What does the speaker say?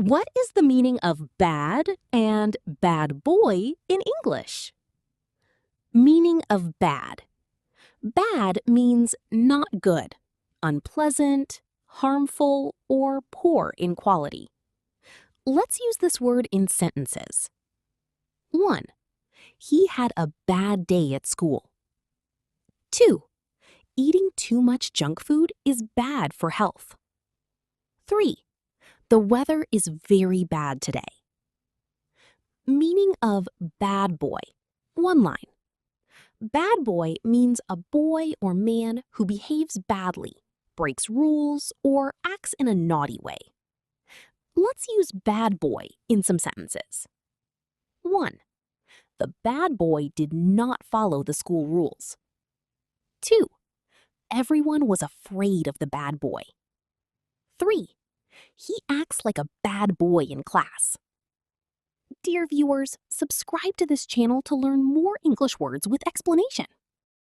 What is the meaning of bad and bad boy in English? Meaning of bad. Bad means not good, unpleasant, harmful, or poor in quality. Let's use this word in sentences. 1. He had a bad day at school. 2. Eating too much junk food is bad for health. 3. The weather is very bad today. Meaning of bad boy. One line. Bad boy means a boy or man who behaves badly, breaks rules, or acts in a naughty way. Let's use bad boy in some sentences. 1. The bad boy did not follow the school rules. 2. Everyone was afraid of the bad boy. 3. He acts like a bad boy in class. Dear viewers, subscribe to this channel to learn more English words with explanation.